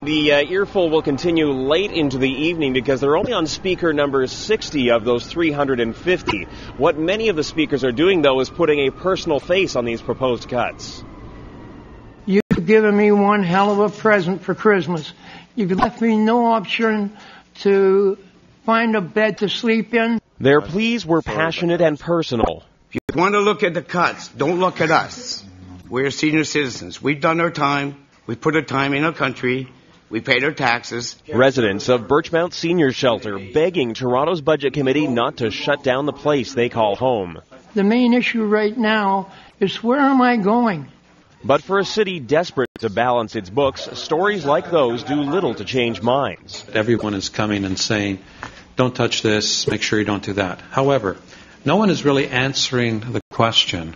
The earful will continue late into the evening because they're only on speaker number 60 of those 350. What many of the speakers are doing, though, is putting a personal face on these proposed cuts. You've given me one hell of a present for Christmas. You've left me no option to find a bed to sleep in. Their pleas were passionate and personal. If you want to look at the cuts, don't look at us. We're senior citizens. We've done our time. We put our time in our country. We paid our taxes. Residents of Birchmount Senior Shelter begging Toronto's Budget Committee not to shut down the place they call home. The main issue right now is where am I going? But for a city desperate to balance its books, stories like those do little to change minds. Everyone is coming and saying, don't touch this, make sure you don't do that. However, no one is really answering the question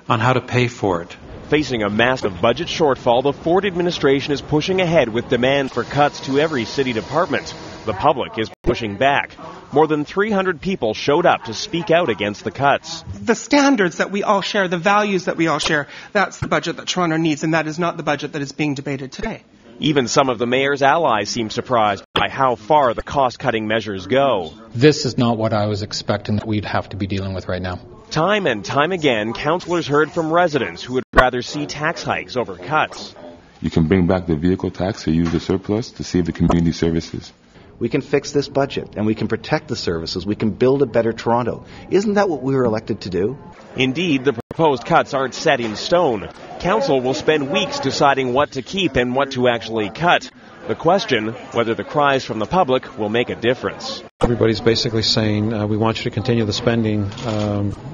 on how to pay for it. Facing a massive budget shortfall, the Ford administration is pushing ahead with demands for cuts to every city department. The public is pushing back. More than 300 people showed up to speak out against the cuts. The standards that we all share, the values that we all share, that's the budget that Toronto needs, and that is not the budget that is being debated today. Even some of the mayor's allies seem surprised by how far the cost-cutting measures go. This is not what I was expecting that we'd have to be dealing with right now. Time and time again, councillors heard from residents who would rather see tax hikes over cuts. You can bring back the vehicle tax or use the surplus to save the community services. We can fix this budget and we can protect the services. We can build a better Toronto. Isn't that what we were elected to do? Indeed, the proposed cuts aren't set in stone. Council will spend weeks deciding what to keep and what to actually cut. The question, whether the cries from the public will make a difference. Everybody's basically saying we want you to continue the spending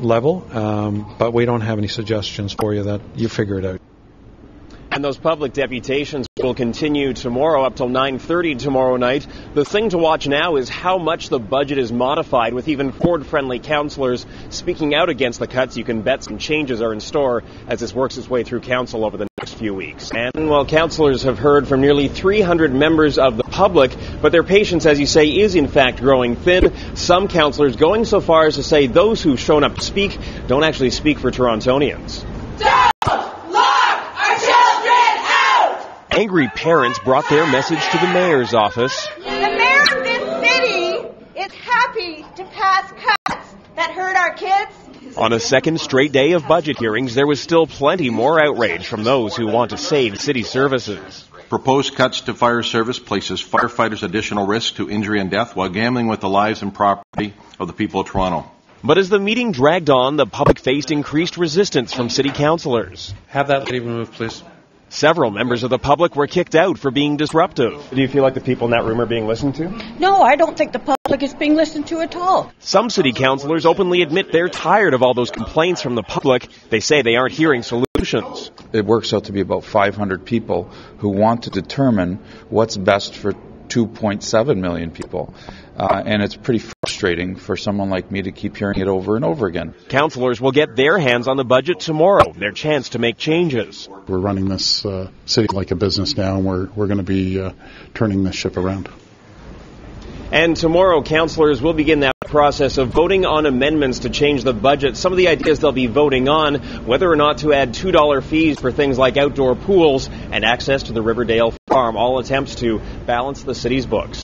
level, but we don't have any suggestions for you that you figure it out. And those public deputations will continue tomorrow up till 9:30 tomorrow night. The thing to watch now is how much the budget is modified, with even Ford-friendly councillors speaking out against the cuts. You can bet some changes are in store as this works its way through council over the next few weeks. And while councillors have heard from nearly 300 members of the public, but their patience, as you say, is in fact growing thin. Some councillors going so far as to say those who've shown up to speak don't actually speak for Torontonians. Angry parents brought their message to the mayor's office. The mayor of this city is happy to pass cuts that hurt our kids. On a second straight day of budget hearings, there was still plenty more outrage from those who want to save city services. Proposed cuts to fire service places firefighters additional risk to injury and death while gambling with the lives and property of the people of Toronto. But as the meeting dragged on, the public faced increased resistance from city councillors. Have that lady removed, please. Several members of the public were kicked out for being disruptive. Do you feel like the people in that room are being listened to? No, I don't think the public is being listened to at all. Some city councillors openly admit they're tired of all those complaints from the public. They say they aren't hearing solutions. It works out to be about 500 people who want to determine what's best for 2.7 million people. And it's pretty frustrating for someone like me to keep hearing it over and over again. Councillors will get their hands on the budget tomorrow, their chance to make changes. We're running this city like a business now, and we're going to be turning this ship around. And tomorrow, councillors will begin that process of voting on amendments to change the budget. Some of the ideas they'll be voting on, whether or not to add $2 fees for things like outdoor pools and access to the Riverdale Farm, all attempts to balance the city's books.